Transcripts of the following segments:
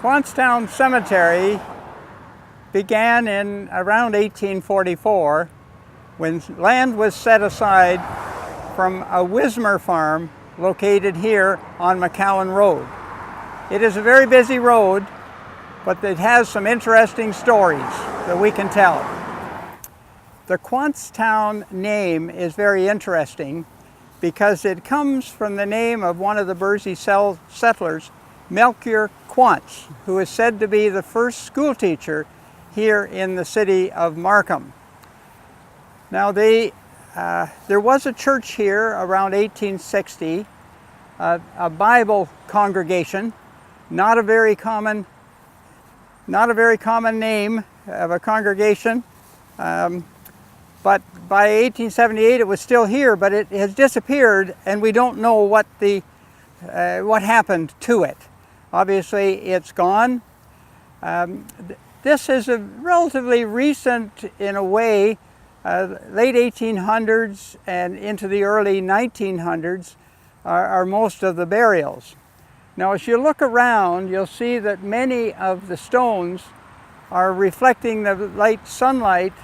Quantztown Cemetery began in around 1844 when land was set aside from a Wismer farm located here on McCowan Road. It is a very busy road, but it has some interesting stories that we can tell. The Quantztown name is very interesting because it comes from the name of one of the Bursey settlers, Melchior Quantz, who is said to be the first school teacher here in the city of Markham. Now there was a church here around 1860, a Bible congregation, not a very common name of a congregation, but by 1878 it was still here, but it has disappeared and we don't know what happened to it. Obviously it's gone. This is a relatively recent, in a way, late 1800s and into the early 1900s are most of the burials. Now as you look around, you'll see that many of the stones are reflecting the light sunlight,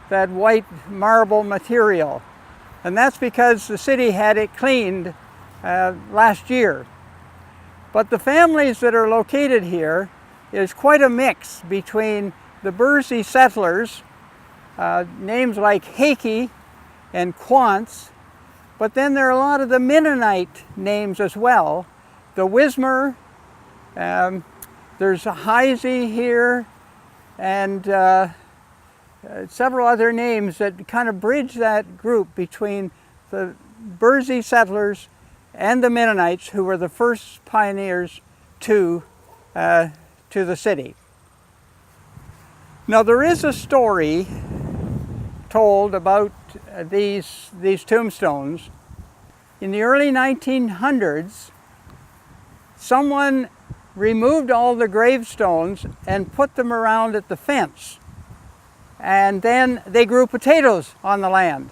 that white marble material. And that's because the city had it cleaned last year. But the families that are located here is quite a mix between the Bursey settlers, names like Hakey and Quantz, but then there are a lot of the Mennonite names as well. The Wismer, there's a Heisey here, and several other names that kind of bridge that group between the Bursey settlers and the Mennonites, who were the first pioneers to the city. Now there is a story told about these tombstones. In the early 1900s, someone removed all the gravestones and put them around at the fence. And then they grew potatoes on the land.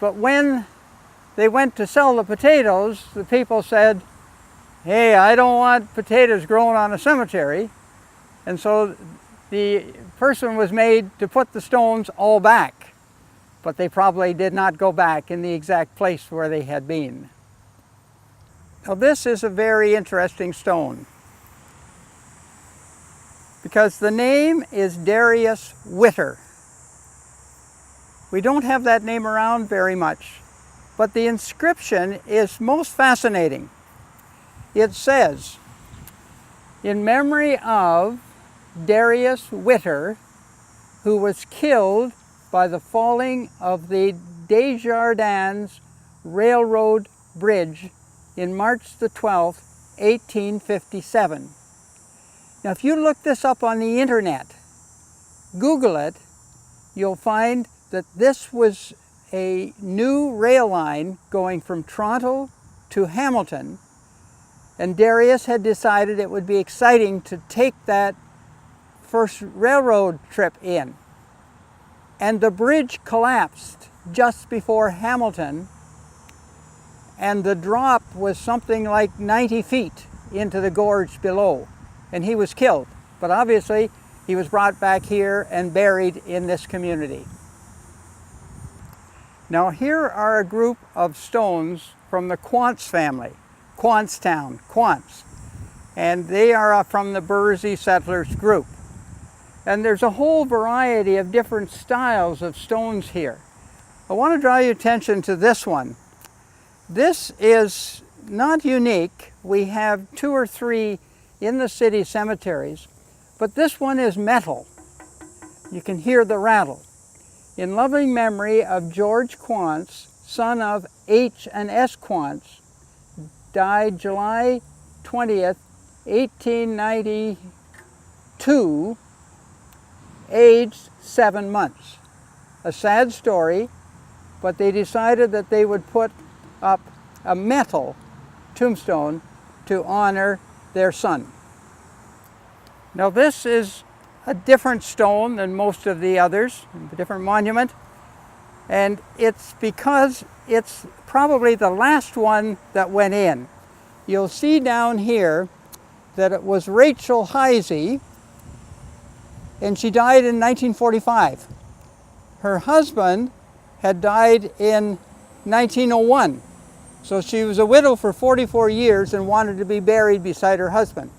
But when they went to sell the potatoes, the people said, "Hey, I don't want potatoes growing on a cemetery." And so the person was made to put the stones all back, but they probably did not go back in the exact place where they had been. Now this is a very interesting stone because the name is Darius Witter. We don't have that name around very much, but the inscription is most fascinating. It says, "In memory of Darius Witter, who was killed by the falling of the Desjardins Railroad Bridge in March the 12th, 1857. Now if you look this up on the internet, Google it, you'll find that this was a new rail line going from Toronto to Hamilton, and Darius had decided it would be exciting to take that first railroad trip in. And the bridge collapsed just before Hamilton, and the drop was something like 90 feet into the gorge below, and he was killed. But obviously, he was brought back here and buried in this community. Now here are a group of stones from the Quantz family, Quantztown, Quantz, and they are from the Bursey settlers group. And there's a whole variety of different styles of stones here. I want to draw your attention to this one. This is not unique. We have 2 or 3 in the city cemeteries, but this one is metal. You can hear the rattle. In loving memory of George Quantz, son of H. and S. Quantz, died July 20th, 1892, aged 7 months. A sad story, but they decided that they would put up a metal tombstone to honor their son. Now this is a different stone than most of the others, a different monument, and it's because it's probably the last one that went in. You'll see down here that it was Rachel Heisey, and she died in 1945. Her husband had died in 1901. So she was a widow for 44 years and wanted to be buried beside her husband.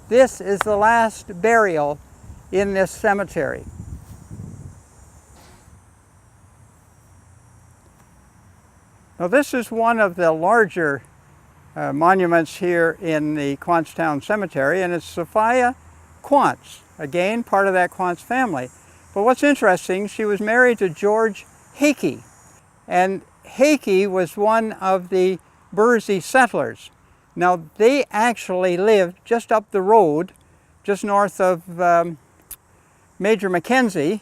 This is the last burial in this cemetery. Now this is one of the larger monuments here in the Quantztown Cemetery, and it's Sophia Quantz, again part of that Quantz family. But what's interesting, she was married to George Hakey, and Hakey was one of the Bursey settlers. Now they actually lived just up the road, just north of Major Mackenzie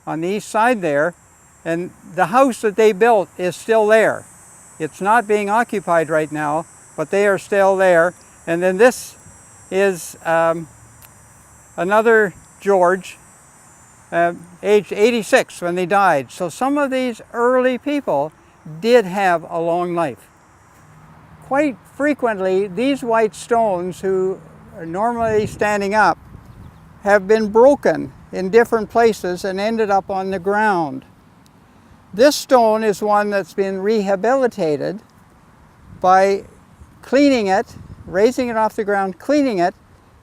on the east side there, and the house that they built is still there. It's not being occupied right now, but they are still there. And then this is another George, aged 86 when they died. So some of these early people did have a long life. Quite frequently, these white stones, who are normally standing up, have been broken in different places and ended up on the ground. This stone is one that's been rehabilitated by cleaning it, raising it off the ground, cleaning it,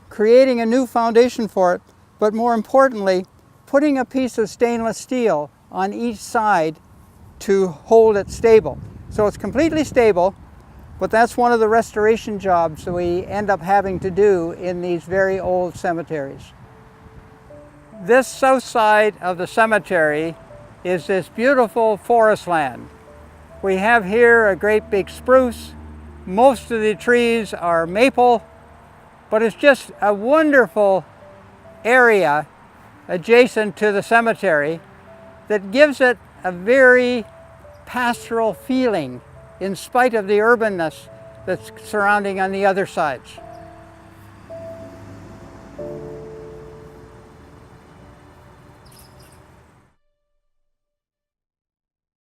creating a new foundation for it, but more importantly, putting a piece of stainless steel on each side to hold it stable. So it's completely stable, but that's one of the restoration jobs that we end up having to do in these very old cemeteries. This south side of the cemetery is this beautiful forest land. We have here a great big spruce. Most of the trees are maple, but it's just a wonderful area adjacent to the cemetery that gives it a very pastoral feeling in spite of the urbanness that's surrounding on the other sides.